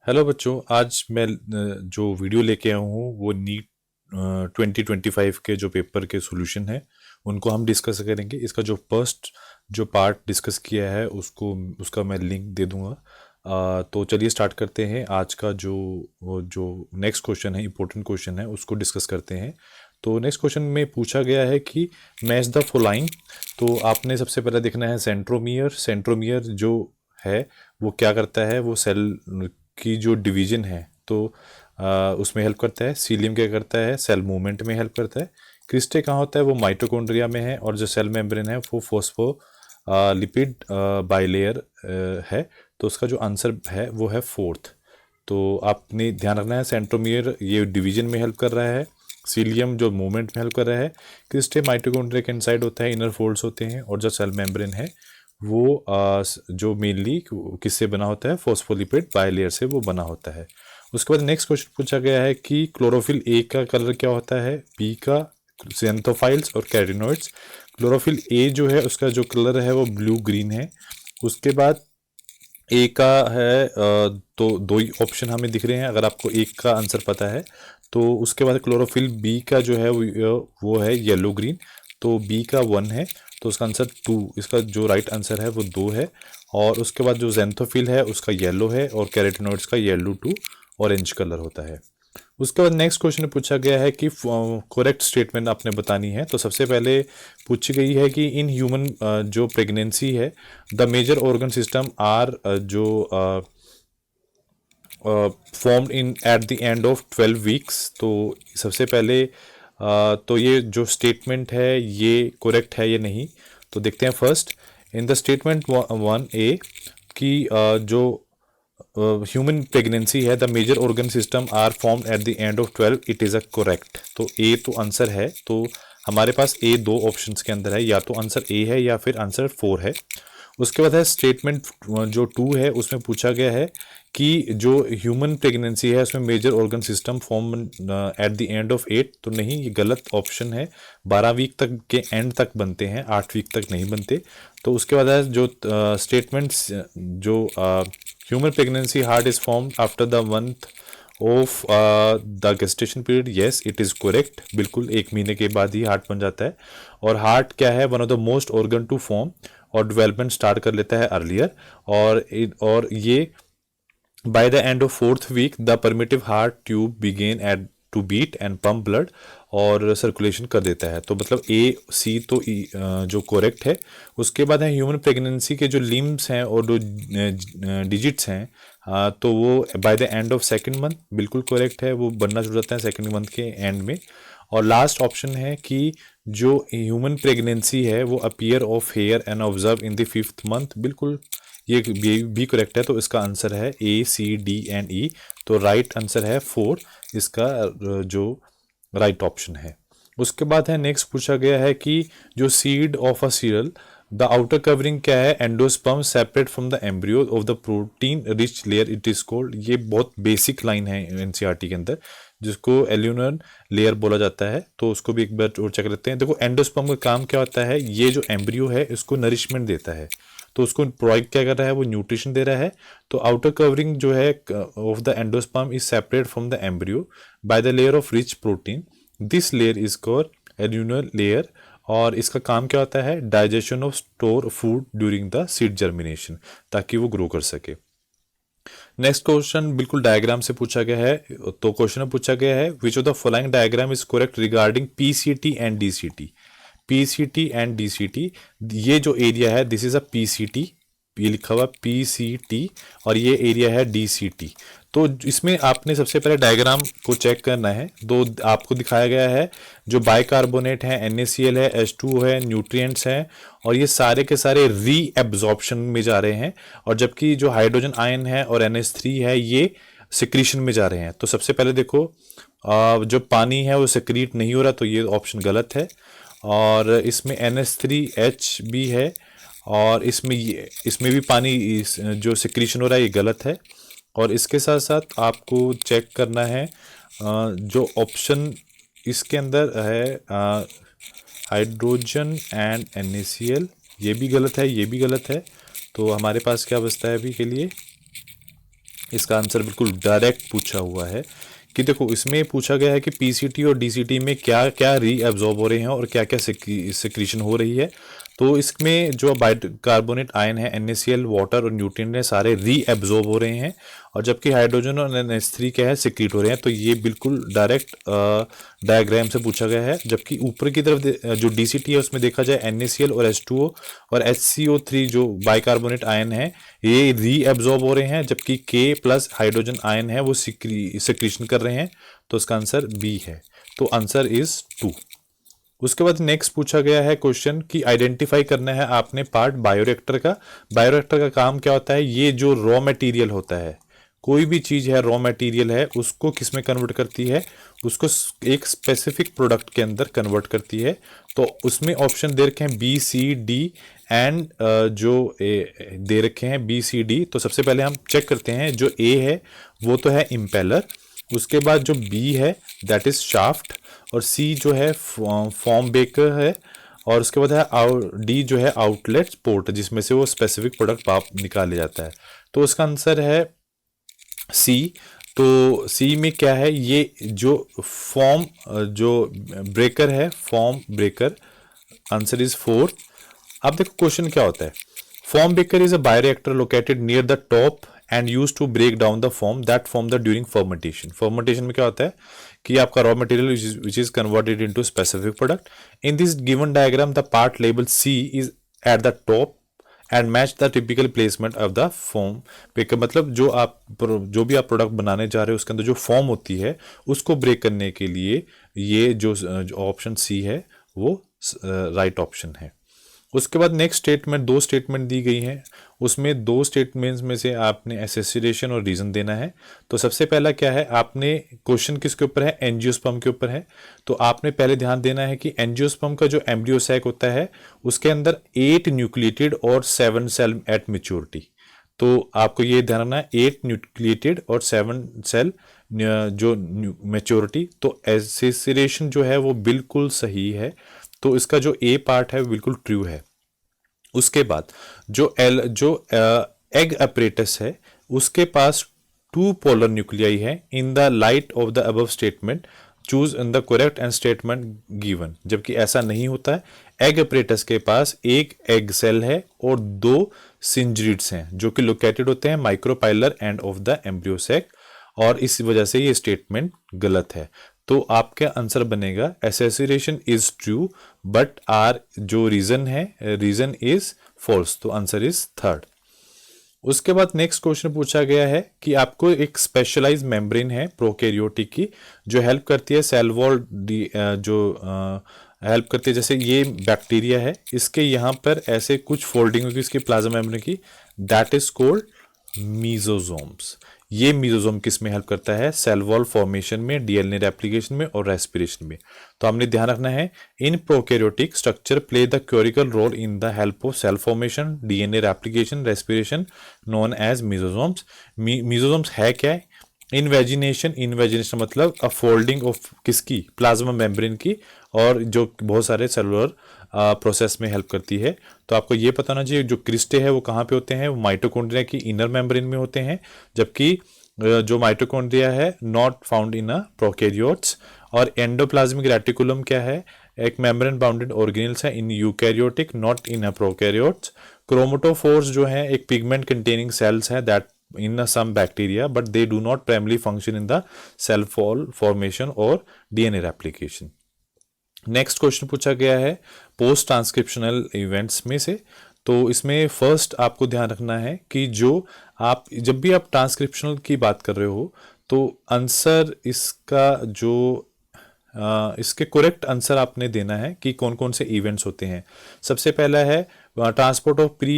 Hello बच्चों, आज मैं जो वीडियो लेके आया हूँ वो नीट 2025 के जो पेपर के सॉल्यूशन है उनको हम डिस्कस करेंगे। इसका जो फर्स्ट जो पार्ट डिस्कस किया है उसको उसका मैं लिंक दे दूँगा। तो चलिए स्टार्ट करते हैं। आज का जो नेक्स्ट क्वेश्चन है, इंपॉर्टेंट क्वेश्चन है, उसको डिस्कस करते हैं। तो नेक्स्ट क्वेश्चन में पूछा गया है कि मैच द फॉलोइंग। तो आपने सबसे पहले देखना है सेंट्रोमियर। सेंट्रोमियर जो है वो क्या करता है, वो सेल की जो डिवीजन है तो उसमें हेल्प करता है। सीलियम क्या करता है, सेल मूवमेंट में हेल्प करता है। क्रिस्टे कहाँ होता है, वो माइटोकॉन्ड्रिया में है। और जो सेल मेम्ब्रेन है वो फोस्फो लिपिड बाइलेयर है। तो उसका जो आंसर है वो है फोर्थ। तो आपने ध्यान रखना है, सेंट्रोमियर ये डिवीजन में हेल्प कर रहा है, सीलियम जो मूवमेंट में हेल्प कर रहा है, क्रिस्टे माइटोकॉन्ड्रिया के इनसाइड होता है, इनर फोल्ड्स होते हैं। और जो सेल मेम्ब्रेन है वो जो मेनली किससे बना होता है, फोस्फोलिपिड बाइलेयर से वो बना होता है। उसके बाद नेक्स्ट क्वेश्चन पूछा गया है कि क्लोरोफिल ए का कलर क्या होता है, बी का ज़ैंथोफाइल्स और कैरिनोइड्स। क्लोरोफिल ए जो है उसका जो कलर है वो ब्लू ग्रीन है। उसके बाद ए का है तो दो ही ऑप्शन हमें दिख रहे हैं, अगर आपको एक का आंसर पता है तो। उसके बाद क्लोरोफिल बी का जो है वो है येलो ग्रीन। तो बी का 1 है, तो उसका आंसर 2, इसका जो राइट आंसर है वो 2 है। और उसके बाद जो जेंथोफिल है उसका येलो है और कैरोटीनॉइड्स का येलो टू ऑरेंज कलर होता है। उसके बाद नेक्स्ट क्वेश्चन पूछा गया है कि करेक्ट स्टेटमेंट आपने बतानी है। तो सबसे पहले पूछी गई है कि इन ह्यूमन जो प्रेगनेंसी है the major organ system are जो formed in at the end of 12 weeks. तो सबसे पहले तो ये जो स्टेटमेंट है ये करेक्ट है या नहीं, तो देखते हैं। First, in the statement 1A कि जो ह्यूमन प्रेगनेंसी है the major organ system are formed at the end of 12, it is a correct. तो ए तो आंसर है। तो हमारे पास ए दो ऑप्शंस के अंदर है, या तो आंसर ए है या फिर आंसर 4 है। उसके बाद है स्टेटमेंट जो 2 है, उसमें पूछा गया है कि जो ह्यूमन प्रेगनेंसी है उसमें major organ system form at the end of 8। तो नहीं, ये गलत ऑप्शन है। 12 वीक तक के एंड तक बनते हैं, 8 वीक तक नहीं बनते। तो उसके बाद है जो स्टेटमेंट्स जो human pregnancy heart is formed after the month of the gestation period, yes it is correct. बिल्कुल 1 महीने के बाद ही हार्ट बन जाता है। और हार्ट क्या है, one of the most organ to form, और डेवलपमेंट स्टार्ट कर लेता है अर्लियर। और ये by the end of 4th week the primitive heart tube begin at to beat and pump blood और सर्कुलेशन कर देता है। तो मतलब ए सी तो जो करेक्ट है। उसके बाद है ह्यूमन प्रेगनेंसी के जो लिम्स हैं और जो डिजिट्स हैं, तो वो bye the end of 2nd month, बिल्कुल करेक्ट है, वो बनना शुरू होता है 2nd मंथ के एंड में। और लास्ट ऑप्शन है कि जो ह्यूमन प्रेगनेंसी है वो appear of hair and observe in the 5th month, बिल्कुल ये भी करेक्ट है। तो इसका आंसर है ए सी डी एंड ई। तो राइट आंसर है 4, इसका जो राइट ऑप्शन है। उसके बाद है नेक्स्ट पूछा गया है कि जो seed of a sural the outer covering क्या है, endosperm separate from the embryo of the protein rich layer it is called. ये बहुत बेसिक लाइन है एनसीईआरटी के अंदर, जिसको एल्यूनर लेयर बोला जाता है। तो उसको भी एक बार और चेक करते हैं। देखो एंडोस्पर्म का काम क्या होता है, ये जो एम्ब्रियो है इसको नरिशमेंट देता है। तो उसको प्रोवाइड क्या कर रहा है, वो न्यूट्रिशन दे रहा है। तो आउटर कवरिंग जो है of the endosperm is separate from the embryo by the layer of rich protein, this layer is called aleurone layer. और इसका काम क्या होता है, digestion of store food during the seed germination, ताकि वो ग्रो कर सके। नेक्स्ट क्वेश्चन बिल्कुल डायग्राम से पूछा गया है। तो क्वेश्चन में पूछा गया है which of the following diagram is correct regarding PCT and DCT. PCT and DCT, ये जो एरिया है दिस इज अ पीसीटी, ये लिखा हुआ पीसीटी, और ये एरिया है डीसीटी। तो इसमें आपने सबसे पहले डायग्राम को चेक करना है। दो आपको दिखाया गया है, जो बाइकार्बोनेट है, NaCl है, H2O है, न्यूट्रिएंट्स हैं, और ये सारे के सारे री एब्जॉर्प्शन में जा रहे हैं। और जबकि जो हाइड्रोजन आयन है और NH3 है ये सिक्रीशन में जा रहे हैं। तो सबसे पहले देखो जो पानी है वो सिक्रीट नहीं हो रहा, तो ये ऑप्शन गलत है। और इसमें NH3H भी है, और इसमें भी पानी जो सिक्रीशन हो रहा है ये गलत है। और इसके साथ साथ आपको चेक करना है जो ऑप्शन इसके अंदर है हाइड्रोजन एंड NaCl, ये भी गलत है, ये भी गलत है। तो हमारे पास क्या बचता है अभी के लिए, इसका आंसर बिल्कुल डायरेक्ट पूछा हुआ है कि देखो इसमें पूछा गया है कि पीसीटी और डीसीटी में क्या क्या रीअब्जॉर्ब हो रहे हैं और क्या क्या सिक्रीशन हो रही है। तो इसमें जो बाइकार्बोनेट आयन है NaCl, वाटर और न्यूट्रिएंट है, सारे रीअब्जॉर्ब हो रहे हैं, और जबकि हाइड्रोजन और NH3 क्या है, सिक्रीट हो रहे हैं। तो ये बिल्कुल डायरेक्ट डायग्राम से पूछा गया है। जबकि ऊपर की तरफ जो डीसीटी है उसमें देखा जाए NaCl और H2O और HCO3 जो बाइकार्बोनेट आयन है ये रीअब्जॉर्ब हो रहे हैं, जबकि K प्लस हाइड्रोजन आयन है वो सिक्रीशन कर रहे हैं। तो इसका आंसर बी है। तो आंसर इज 2। उसके बाद नेक्स्ट पूछा गया है क्वेश्चन कि आइडेंटिफाई करना है आपने पार्ट बायोरिएक्टर का। बायोरिएक्टर का काम क्या होता है, ये जो रॉ मटेरियल होता है, कोई भी चीज़ है रॉ मटेरियल है, उसको किस में कन्वर्ट करती है, उसको एक स्पेसिफिक प्रोडक्ट के अंदर कन्वर्ट करती है। तो उसमें ऑप्शन दे रखे हैं बी सी डी एंड जो दे रखे हैं बी सी डी। तो सबसे पहले हम चेक करते हैं, जो ए है वो तो है इम्पेलर, उसके बाद जो बी है दैट इज शाफ्ट, और सी जो है फॉर्म बेकर है, और उसके बाद है डी जो है आउटलेट पोर्ट, जिसमें से वो स्पेसिफिक प्रोडक्ट निकाले जाता है। तो उसका आंसर है सी। तो सी में क्या है, ये जो फॉर्म जो ब्रेकर है, फॉर्म ब्रेकर, आंसर इज 4। अब देखो क्वेश्चन क्या होता है, foam breaker is a bioreactor located near the top and use to break down the foam that form the during fermentation. Fermentation में क्या होता है कि आपका raw material which is converted into specific product. In this given diagram the part label C is at the top and match the typical placement of the foam breaker. मतलब जो भी आप प्रोडक्ट बनाने जा रहे हो उसके अंदर जो फॉर्म होती है उसको ब्रेक करने के लिए ये जो ऑप्शन सी है वो राइट ऑप्शन है। उसके बाद नेक्स्ट स्टेटमेंट, 2 स्टेटमेंट दी गई हैं, उसमें 2 स्टेटमेंट्स में से आपने एसेसिरेशन और रीजन देना है। तो सबसे पहला क्या है, आपने क्वेश्चन किसके ऊपर है, एंजियोस्पर्म के ऊपर है। तो आपने पहले ध्यान देना है कि एंजियोस्पर्म का जो एम्ब्रियो सैक होता है उसके अंदर 8 न्यूक्लिएटेड और 7 सेल एट मेच्योरिटी। तो आपको ये ध्यान रखना है, 8 न्यूक्लिएटेड और 7 सेल जो मेच्योरिटी। तो एसेसिरेशन जो है वो बिल्कुल सही है, तो इसका जो ए पार्ट है वो बिल्कुल ट्रू है। उसके बाद जो एग अपरेटस है उसके पास 2 पोलर न्यूक्लियाई है। In the light of the above statement choose in the correct and statement given. जबकि ऐसा नहीं होता है, एग अपरेटस के पास एक एग सेल है और 2 सिंजरिड्स हैं जो कि लोकेटेड होते हैं micropylar end of the embryo sac, और इस वजह से ये स्टेटमेंट गलत है। तो आपका आंसर बनेगा एसेसिरेशन इज ट्रू बट आर जो रीजन है, रीजन इज फॉल्स। तो आंसर इज 3rd। उसके बाद नेक्स्ट क्वेश्चन पूछा गया है कि आपको एक स्पेशलाइज्ड मेम्ब्रेन है प्रोकैरियोटिक की जो हेल्प करती है सेल वॉल जो हेल्प करती है। जैसे ये बैक्टीरिया है, इसके यहाँ पर ऐसे कुछ फोल्डिंग होगी इसकी प्लाज्मा मेम्ब्रेन की, दैट इज कॉल्ड मीजोजोम्स। ये मीजोजोम किस में हेल्प करता है, सेल वॉल फॉर्मेशन में, डीएनए रेप्लिकेशन में और रेस्पिरेशन में। तो हमने ध्यान रखना है, in prokaryotic structure play the crucial role in the help of cell formation, DNA replication, respiration, known as mesosomes. Mesosomes है क्या है, इनवेजिनेशन, इनवेजिनेशन मतलब अ फोल्डिंग ऑफ किसकी, प्लाज्मा मेम्ब्रेन की, और जो बहुत सारे सेलुलर प्रोसेस में हेल्प करती है। तो आपको ये पता होना चाहिए जो क्रिस्टे है वो कहाँ पे होते हैं, वो माइटोकॉन्ड्रिया की इनर मेम्ब्रेन में होते हैं, जबकि जो माइटोकॉन्ड्रिया है not found in a prokaryotes. और एंडोप्लाज्मिक रेटिकुलम क्या है, एक मेम्ब्रेन बाउंडेड ऑर्गेनेल्स है in eukaryotic not in a prokaryotes. Chromatophores जो है एक पिगमेंट कंटेनिंग सेल्स है that in some bacteria but they do not primarily function in the cell formation or DNA replication। Next question पूछा गया है post transcriptional events में से। तो इसमें फर्स्ट आपको ध्यान रखना है कि जो आप जब भी आप ट्रांसक्रिप्शनल की बात कर रहे हो तो आंसर इसका जो इसके करेक्ट आंसर आपने देना है कि कौन कौन से इवेंट्स होते हैं। सबसे पहला है ट्रांसपोर्ट ऑफ प्री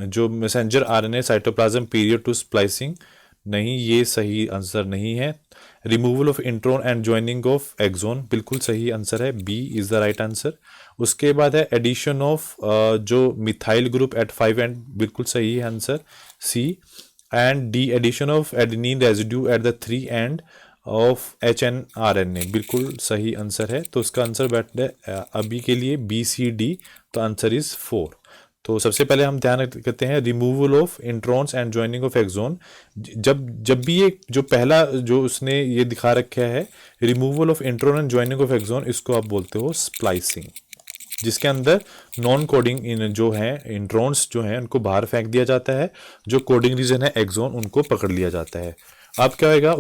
जो messenger RNA cytoplasm prior to splicing, नहीं ये सही आंसर नहीं है। Removal of intron and joining of exon, बिल्कुल सही आंसर है, B is the right answer. उसके बाद है एडिशन ऑफ जो मिथाइल ग्रुप एट 5 एंड, बिल्कुल सही है answer, C. And D addition of adenine residue at the 3 end of HNRNA, बिल्कुल सही आंसर है। तो उसका आंसर बैठ है अभी के लिए बी सी डी, तो आंसर इज 4। तो सबसे पहले हम ध्यान करते हैं removal of introns and joining of exon. जब जब भी ये जो पहला जो उसने ये दिखा रखा है removal of intron and joining of exon, इसको आप बोलते हो स्प्लाइसिंग, जिसके अंदर नॉन कोडिंग इन जो है इंट्रॉन्स जो हैं उनको बाहर फेंक दिया जाता है, जो कोडिंग रीजन है एक्सोन उनको पकड़ लिया जाता है। अब क्या होगा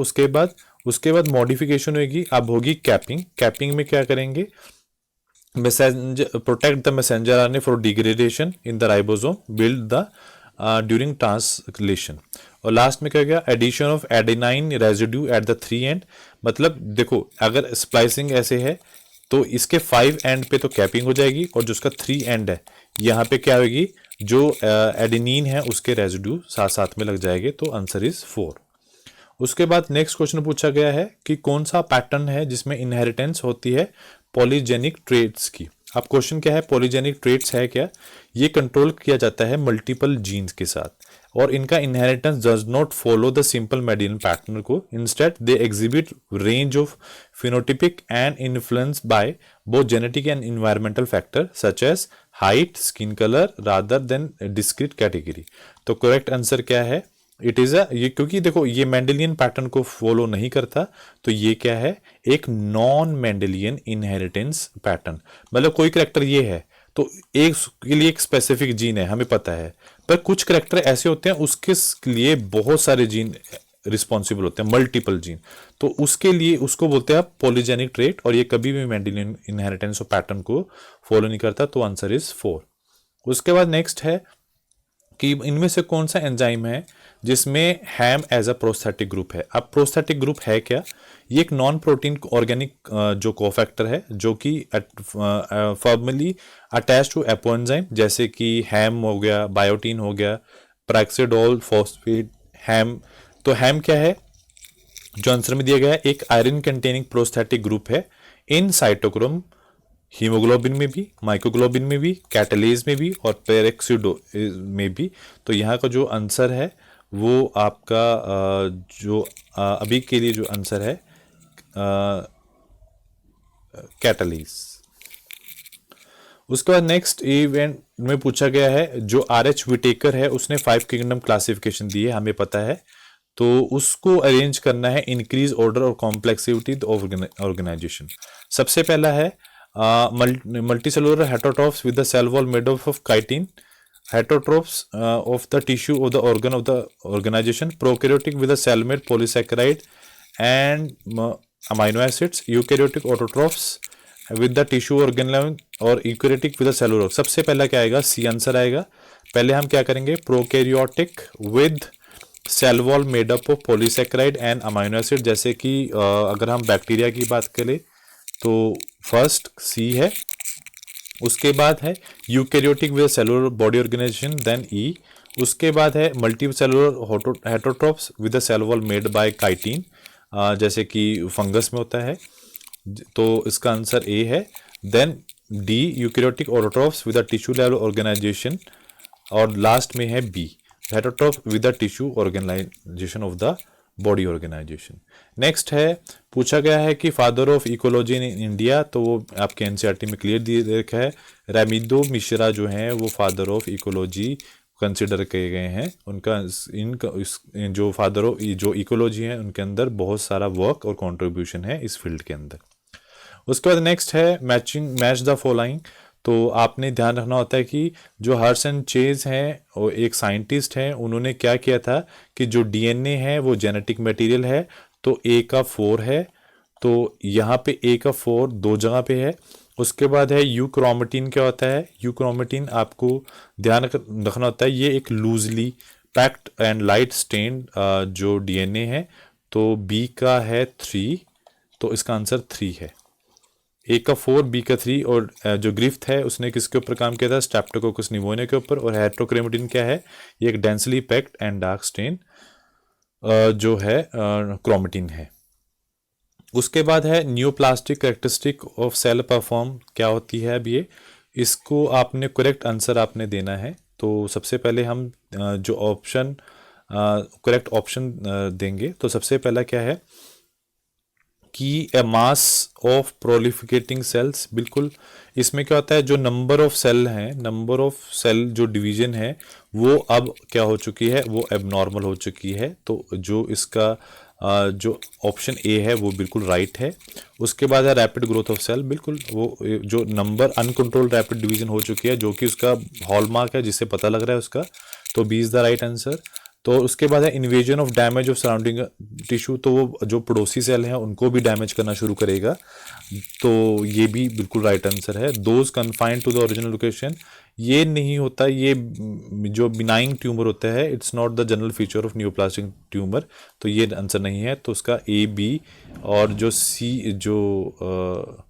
उसके बाद मॉडिफिकेशन होगी, अब होगी कैपिंग। कैपिंग में क्या करेंगे, messenger protect the messenger RNA for degradation in the ribosome, build the during translation. और लास्ट में क्या गया, addition of adenine residue at the 3 end. मतलब देखो अगर स्प्लाइसिंग ऐसे है तो इसके 5 एंड पे तो कैपिंग हो जाएगी, और जो उसका 3 एंड है यहाँ पे क्या होगी, जो एडेनिन है उसके रेजिड्यू साथ साथ में लग जाएंगे। तो आंसर इज 4। उसके बाद नेक्स्ट क्वेश्चन पूछा गया है कि कौन सा पैटर्न है जिसमें इनहेरिटेंस होती है पॉलीजेनिक ट्रेट्स की। अब क्वेश्चन क्या है, पॉलीजेनिक ट्रेट्स है क्या, ये कंट्रोल किया जाता है मल्टीपल जीन्स के साथ, और इनका inheritance does not follow the simple Mendelian pattern को, instead they exhibit range of phenotypic and influence by both genetic and environmental factor such as height, skin colour rather than discrete category. तो correct answer क्या है, it is ये, क्योंकि देखो ये Mendelian pattern को follow नहीं करता, तो ये क्या है, एक नॉन मेंडेलियन इनहेरिटेंस पैटर्न। मतलब कोई करेक्टर ये है तो एक के लिए एक स्पेसिफिक जीन है हमें पता है, पर कुछ करेक्टर ऐसे होते हैं उसके लिए बहुत सारे जीन रिस्पॉन्सिबल होते हैं, मल्टीपल जीन, तो उसके लिए उसको बोलते हैं पॉलीजेनिक ट्रेट, और ये कभी भी मेंडेलियन इनहेरिटेंस पैटर्न को फॉलो नहीं करता। तो आंसर इज 4। उसके बाद नेक्स्ट है कि इनमें से कौन सा एंजाइम है जिसमें हैम एज अ प्रोस्थेटिक ग्रुप है। अब प्रोस्थेटिक ग्रुप है क्या, ये एक नॉन प्रोटीन ऑर्गेनिक जो कोफैक्टर है जो कि फॉर्मली अटैच टू एपोएंजाइम, जैसे कि हैम हो गया, बायोटीन हो गया, पैराक्सिडोल फॉस्फेट हैम। तो हैम क्या है, जो आंसर में दिया गया है, एक आयरन कंटेनिंग प्रोस्थेटिक ग्रुप है इन साइटोक्रोम, हीमोग्लोबिन में भी, माइक्रोग्लोबिन में भी, कैटलेज में भी और पेरेक्सिडो में भी। तो यहाँ का जो आंसर है वो आपका जो अभी के लिए जो आंसर है कैटलेज। उसके बाद नेक्स्ट इवेंट में पूछा गया है, जो आर.एच. विटेकर है उसने 5 किंगडम क्लासिफिकेशन दी है हमें पता है, तो उसको अरेंज करना है इंक्रीज ऑर्डर और कॉम्प्लेक्सिटी ऑर्गेनाइजेशन। सबसे पहला है multicellular heterotrophs with the cell wall made up of chitin, heterotrophs of the tissue of the organ of the organization, prokaryotic with a cell made polysaccharide and amino acids, eukaryotic autotrophs with the tissue organelle और eukaryotic with the cellular। सबसे पहला क्या आएगा, C answer आएगा। पहले हम क्या करेंगे, prokaryotic with cell wall made up of polysaccharide and amino acid, जैसे कि अगर हम बैक्टीरिया की बात करें तो फर्स्ट सी है। उसके बाद है eukaryotic with cellular body organisation, then E. उसके बाद है multi cellular heterotrophs with cell wall made by chitin, जैसे कि फंगस में होता है, तो इसका आंसर ए है। Then D eukaryotic autotrophs with tissue level organisation, और लास्ट में है B heterotrophs with the organisation of the body organisation. Next है, पूछा गया है कि father of ecology in India, तो वो आपके एनसीईआरटी में क्लियर दिए रखा है, रामिदो मिश्रा जो हैं वो फादर ऑफ इकोलॉजी कंसिडर किए गए हैं। उनका जो फादर ऑफ जो इकोलॉजी है उनके अंदर बहुत सारा वर्क और कंट्रीब्यूशन है इस फील्ड के अंदर। उसके बाद नेक्स्ट है मैच द फॉलोइंग। तो आपने ध्यान रखना होता है कि जो हर्ष एंड चेज हैं और एक साइंटिस्ट हैं, उन्होंने क्या किया था कि जो डीएनए है वो जेनेटिक मटेरियल है, तो ए का 4 है, तो यहाँ पे ए का 4 दो जगह पे है। उसके बाद है यू क्रोमेटिन, क्या होता है यू क्रोमेटिन, आपको ध्यान रखना होता है ये एक loosely packed and light stained जो डीएनए है। तो बी का है 3, तो इसका आंसर 3 है। ए का 4, बी का 3, और जो ग्रिफ्थ है उसने किसके ऊपर काम किया था, स्ट्रेप्टोकोकस निमोनिया के ऊपर। और हेट्रोक्रोमेटिन क्या है, ये एक densely packed and dark stain जो है क्रोमेटिन है। उसके बाद है neoplastic characteristic of cell perform, क्या होती है अब ये, इसको आपने करेक्ट आंसर आपने देना है। तो सबसे पहले हम जो ऑप्शन करेक्ट ऑप्शन देंगे, तो सबसे पहला क्या है की ए मास ऑफ प्रोलिफिकेटिंग सेल्स, बिल्कुल। इसमें क्या होता है, जो नंबर ऑफ सेल हैं, नंबर ऑफ सेल जो डिवीजन है वो अब क्या हो चुकी है, वो एबनॉर्मल हो चुकी है। तो जो इसका जो ऑप्शन ए है वो बिल्कुल राइट है। उसके बाद है रैपिड ग्रोथ ऑफ सेल, बिल्कुल वो जो नंबर अनकंट्रोल्ड रैपिड डिवीजन हो चुकी है, जो कि उसका हॉलमार्क है, जिससे पता लग रहा है उसका, तो B is the right answer. तो उसके बाद है invasion of damage of surrounding tissue, तो वो जो पड़ोसी सेल हैं उनको भी डैमेज करना शुरू करेगा, तो ये भी बिल्कुल राइट आंसर है। Those confined to the original location, ये नहीं होता, ये जो बिनाइंग ट्यूमर होता है, it's not the general feature of neoplastic tumour, तो ये आंसर नहीं है। तो उसका ए बी और जो सी जो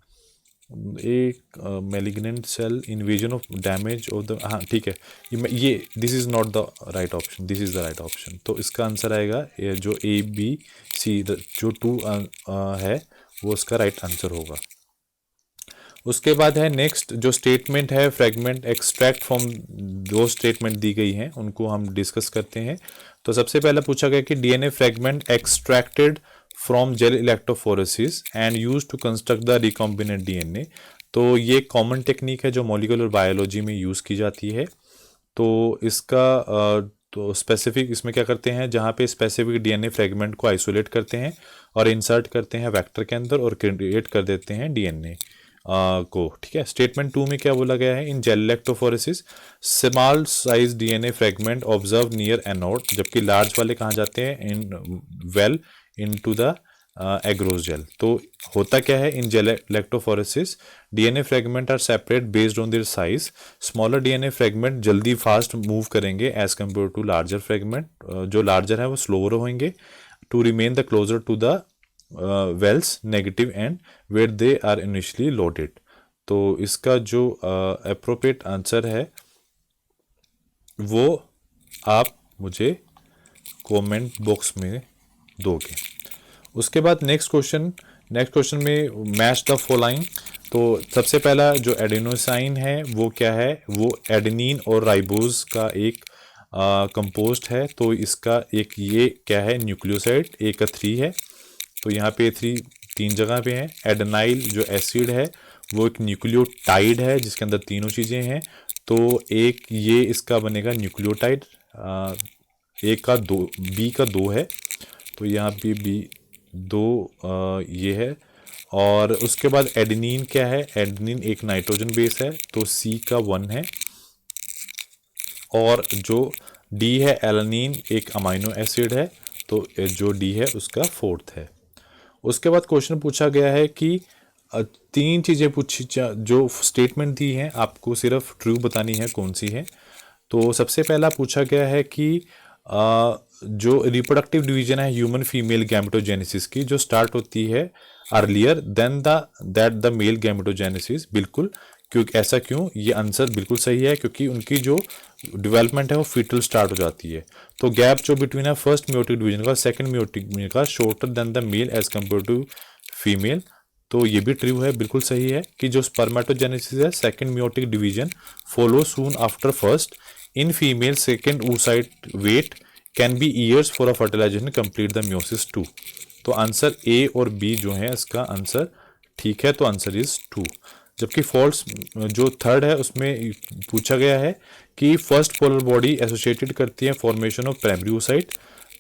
एक malignant cell invasion of damage of the, हाँ ठीक है, ये this is not the right option, this is the right option. तो इसका आंसर आएगा ये जो ए बी सी, जो 2 है वो उसका राइट आंसर होगा। उसके बाद है नेक्स्ट जो स्टेटमेंट है, फ्रेगमेंट एक्सट्रैक्ट फ्रॉम, दो स्टेटमेंट दी गई हैं उनको हम डिस्कस करते हैं। तो सबसे पहले पूछा गया कि DNA fragment extracted from gel electrophoresis and use to construct the recombinant DNA. तो ये कॉमन टेक्निक है जो मॉलिक्यूलर बायोलॉजी में यूज़ की जाती है। तो इसका तो स्पेसिफिक इसमें क्या करते हैं, जहाँ पे स्पेसिफिक डीएनए फ्रेगमेंट को आइसोलेट करते हैं और इंसर्ट करते हैं वेक्टर के अंदर और क्रिएट कर देते हैं डीएनए को, ठीक है। स्टेटमेंट 2 में क्या बोला गया है, in gel electrophoresis small size DNA fragment observe near anode, जबकि लार्ज वाले कहाँ जाते हैं, in well into the agarose gel. तो होता क्या है, in gel electrophoresis DNA fragment are separate based on their size, smaller DNA fragment जल्दी फास्ट मूव करेंगे as compare to larger fragment, जो लार्जर है वो स्लोअर होंगे, to remain the closer to the wells negative end where they are initially loaded. तो इसका जो appropriate answer है वो आप मुझे कमेंट बॉक्स में दोगे। उसके बाद नेक्स्ट क्वेश्चन में मैच द फॉलोइंग। तो सबसे पहला जो एडेनोसाइन है वो क्या है, वो एडेनिन और राइबोज का एक कंपोस्ट है। तो इसका एक ये क्या है, न्यूक्लियोसाइड, ए का 3 है, तो यहाँ पे 3 जगह पे है। एडेनाइल जो एसिड है वो एक न्यूक्लियोटाइड है जिसके अंदर तीनों चीज़ें हैं, तो एक ये इसका बनेगा न्यूक्लियोटाइड, ए का 2, बी का 2 है, तो यहाँ पे बी 2 ये है। और उसके बाद एडेनिन क्या है, एडेनिन एक नाइट्रोजन बेस है, तो सी का 1 है। और जो डी है एलानिन एक अमाइनो एसिड है, तो जो डी है उसका 4th है। उसके बाद क्वेश्चन पूछा गया है कि 3 चीज़ें पूछी, जो स्टेटमेंट दी हैं आपको सिर्फ ट्रू बतानी है कौन सी है। तो सबसे पहला पूछा गया है कि जो रिप्रोडक्टिव डिवीजन है ह्यूमन फीमेल गैमेटोजेनेसिस की, जो स्टार्ट होती है earlier than the male gametogenesis, बिल्कुल। क्योंकि ऐसा क्यों, ये आंसर बिल्कुल सही है, क्योंकि उनकी जो डेवलपमेंट है वो फीटल स्टार्ट हो जाती है। तो गैप जो बिटवीन है फर्स्ट म्योटिक डिवीजन का सेकंड म्योटिक डिवीजन का shorter than the male as compare to female, तो ये भी ट्रू है, बिल्कुल सही है कि जो स्पर्मेटोजेनेसिस है second meiotic division follow soon after first, in female second oocyte wait can be years for a fertilization complete the meiosis 2। तो आंसर ए और बी जो है इसका आंसर ठीक है, तो आंसर इज 2। जबकि फॉल्स जो थर्ड है उसमें पूछा गया है कि फर्स्ट पोलर बॉडी एसोसिएटेड करती है फॉर्मेशन ऑफ प्राइमरी oocyte,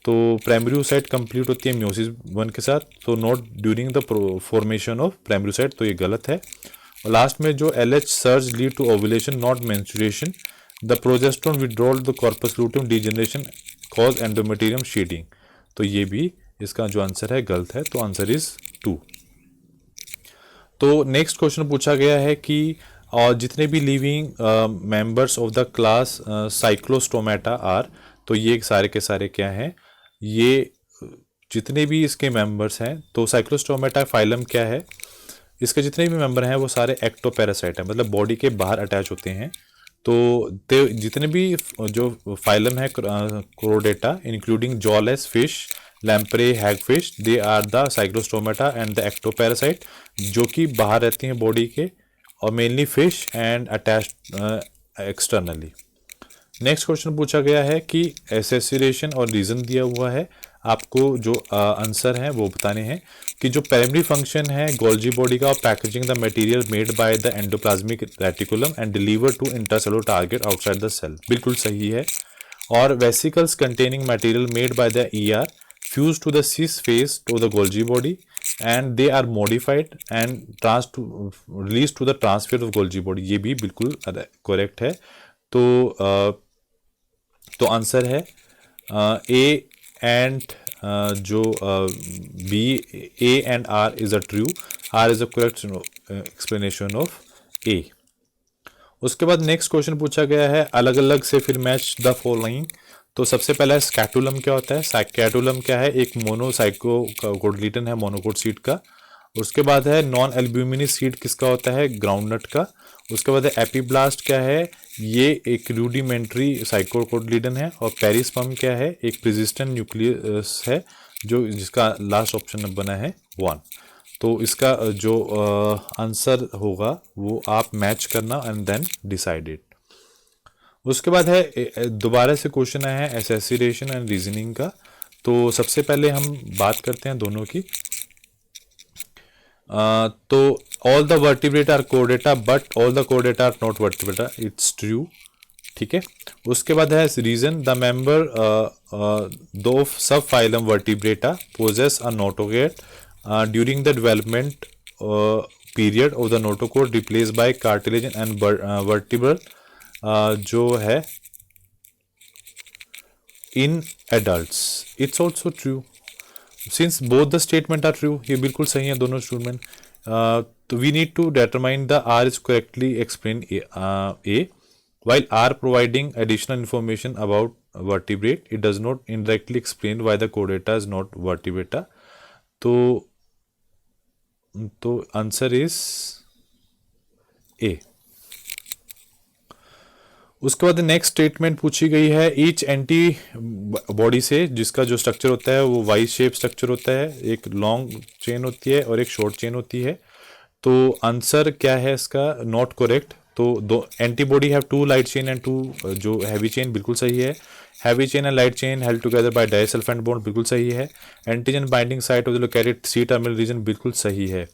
तो प्राइमरी oocyte कंप्लीट होती है म्योसिस 1 के साथ, तो not during the formation of primary oocyte, तो ये गलत है। और लास्ट में जो LH surge lead to ovulation not menstruation, the progesterone withdrawal the corpus luteum degeneration cause endometrium shedding, तो ये भी इसका जो आंसर है गलत है, तो आंसर इज 2। तो नेक्स्ट क्वेश्चन पूछा गया है कि और जितने भी living members of the class Cyclostomata are, तो ये सारे के सारे क्या हैं, ये जितने भी इसके मेंबर्स हैं, तो साइक्लोस्टोमेटा फाइलम क्या है, इसके जितने भी मेंबर हैं वो सारे एक्टोपैरासाइट हैं, मतलब बॉडी के बाहर अटैच होते हैं। तो जितने भी जो फाइलम है chordata including jawless fish, lamprey, hagfish, they are the cyclostomata and the ectoparasite, जो कि बाहर रहती हैं बॉडी के, और mainly fish and attached externally. Next question पूछा गया है कि एसेसिरेशन और रीज़न दिया हुआ है, आपको जो आंसर है वो बताने हैं कि जो प्राइमरी फंक्शन है गोल्जी बॉडी का, packaging the material made by the endoplasmic reticulum and deliver to intracellular target outside the cell, बिल्कुल सही है। और vesicles containing material made by the ER fused to the cis phase to the Golgi body and they are modified and released to the transfer of Golgi body, ये भी बिल्कुल correct है। तो answer है ए एंड जो B, A and R is a true, R is a correct explanation of A. उसके बाद next question पूछा गया है अलग अलग से फिर मैच द फॉलोइंग। तो सबसे पहला है स्कैटुलम क्या होता है। स्कैटुलम क्या है, एक मोनोसाइकोकोटिलीडन है मोनोकोट सीड का। उसके बाद है नॉन एल्ब्यूमिनस सीड किसका होता है, ग्राउंडनट का। उसके बाद है एपीब्लास्ट क्या है, ये एक रूडिमेंट्री साइकोकोटिलीडन है। और पेरिस्पर्म क्या है, एक प्रेसिस्टेंट न्यूक्लियस है जो जिसका लास्ट ऑप्शन बना है 1। तो इसका जो आंसर होगा वो आप मैच करना एंड देन डिसाइड इट। उसके बाद है दोबारा से क्वेश्चन आया है एसेसिरेशन एंड रीजनिंग का। तो सबसे पहले हम बात करते हैं दोनों की। तो all the vertebrata are chordata but all the chordata are not vertebrata, it's true, ठीक है। उसके बाद है रीजन द मेंबर दो subphylum vertebrata possess a notochord during the development period of the notochord replace by cartilage and vertebral जो है in adults, it's also true since both the statement are true, ये बिल्कुल सही है दोनों statement. तो we need to determine the R is correctly explain A while R providing additional information about vertebrate, it does not indirectly explain why the chordata is not vertebrata. तो answer is a. उसके बाद next statement पूछी गई है each anti body से जिसका जो structure होता है वो वाई शेप स्ट्रक्चर होता है, एक लॉन्ग चेन होती है और एक शॉर्ट चेन होती है। तो आंसर क्या है इसका, नॉट करेक्ट। तो दो antibody have 2 light chain and 2 जो हैवी चेन, बिल्कुल सही है। Heavy chain and light chain held together by disulphide bond, बिल्कुल सही है। Antigen binding site of the located C terminal region, बिल्कुल सही है।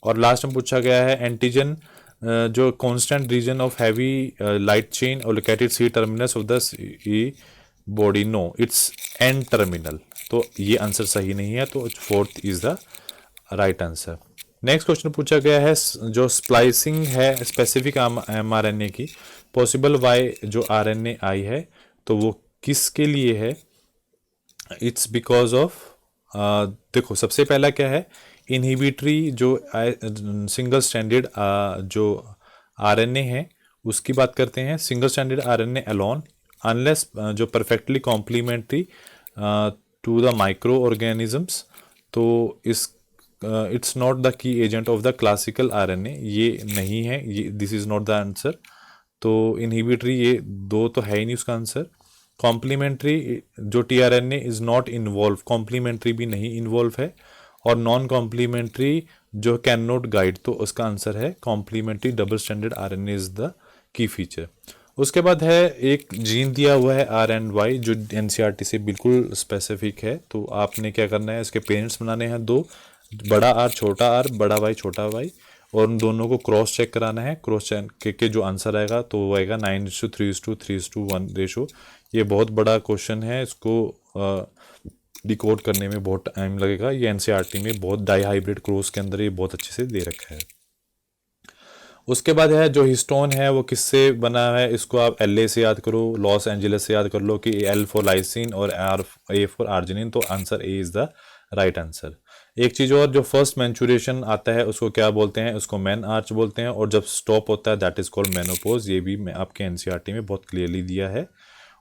और लास्ट में पूछा गया है एंटीजन जो constant region of heavy light chain और located C terminus of the body, no it's N terminal. तो ये आंसर सही नहीं है, तो 4th is the right answer. Next question पूछा गया है जो स्प्लाइसिंग है स्पेसिफिक mRNA की, पॉसिबल वाई जो RNA आई है तो वो किसके लिए है, इट्स बिकॉज ऑफ देखो सबसे पहला क्या है, इनहिबिटरी जो सिंगल स्टैंडर्ड जो RNA है उसकी बात करते हैं। Single standard RNA alone unless जो perfectly complementary to the micro organisms, तो इस it's not the key agent of the classical RNA, ये नहीं है, ये this is not the answer. तो इनहिबिटरी ये दो तो है ही नहीं उसका आंसर। कॉम्प्लीमेंट्री जो tRNA is not involve, complementary भी नहीं इन्वॉल्व है। और नॉन कॉम्प्लीमेंट्री जो कैन नॉट गाइड, तो उसका आंसर है complementary double standard RNA is the key feature. उसके बाद है एक जीन दिया हुआ है R&Y जो NCERT से बिल्कुल स्पेसिफिक है। तो आपने क्या करना है, इसके पेरेंट्स बनाने हैं 2, बड़ा R छोटा R, बड़ा Y छोटा Y, और उन दोनों को क्रॉस चेक कराना है। क्रॉस चेक के जो आंसर आएगा तो वो आएगा 9:3:3:1 रेशो। ये बहुत बड़ा क्वेश्चन है, इसको डिकोड करने में बहुत टाइम लगेगा। ये NCERT में बहुत डाई हाइब्रिड क्रॉस के अंदर ये बहुत अच्छे से दे रखा है। उसके बाद है जो हिस्टोन है वो किससे बना है, इसको आप LA से याद करो, लॉस एंजलिस से याद कर लो कि L फॉर लाइसिन और A फॉर आर्जिनिन, तो answer A is the right answer. एक चीज़ और, जो फर्स्ट मैंचुरेशन आता है उसको क्या बोलते हैं, उसको मैन आर्च बोलते हैं, और जब स्टॉप होता है दैट इज कॉल्ड मेनोपोज। ये भी मैं आपके NCERT में बहुत क्लियरली दिया है।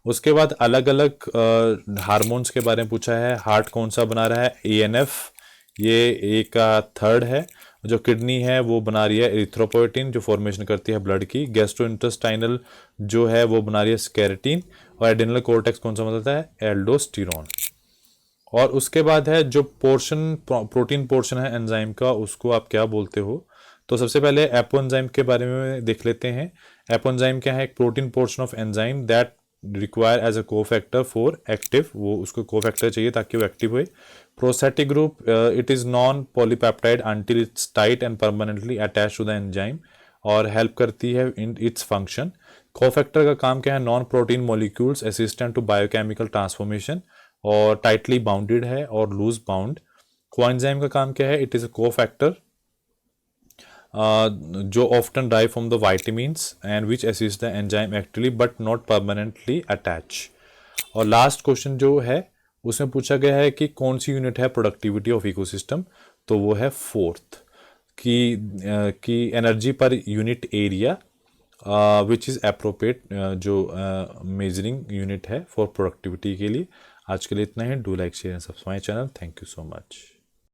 उसके बाद अलग अलग हार्मोन्स के बारे में पूछा है। हार्ट कौन सा बना रहा है, ANF, ये A का 3rd है। जो किडनी है वो बना रही है एरिथ्रोपोएटिन जो फॉर्मेशन करती है ब्लड की। गैस्ट्रोइंटेस्टाइनल जो है वो बना रही है स्केरेटिन। और एड्रेनल कॉर्टेक्स कौन सा बनाता है, एल्डोस्टेरोन। और उसके बाद है जो प्रोटीन पोर्शन है एंजाइम का, उसको आप क्या बोलते हो। तो सबसे पहले एपोएंजाइम के बारे में देख लेते हैं। एपोएंजाइम क्या है, एक protein portion of enzyme that require as a cofactor for active, वो उसको कोफैक्टर चाहिए ताकि वो एक्टिव हुए। Prosthetic group, it is non polypeptide until it's tight and permanently attach to the enzyme, और हेल्प करती है इन इट्स फंक्शन। कोफैक्टर का काम क्या है, non protein molecules assistant to biochemical transformation, और टाइटली बाउंडेड है और लूज बाउंड। कोएंजाइम का काम क्या है, इट इज़ अ कोफैक्टर जो often die from the vitamins and which assist the enzyme actively but not permanently attach. और last question जो है उसमें पूछा गया है कि कौन सी यूनिट है प्रोडक्टिविटी ऑफ इकोसिस्टम, तो वो है फोर्थ की energy per unit area which is appropriate, जो मेजरिंग यूनिट है फॉर प्रोडक्टिविटी के लिए। आज के लिए इतना ही। Do like share and subscribe my channel. Thank you so much.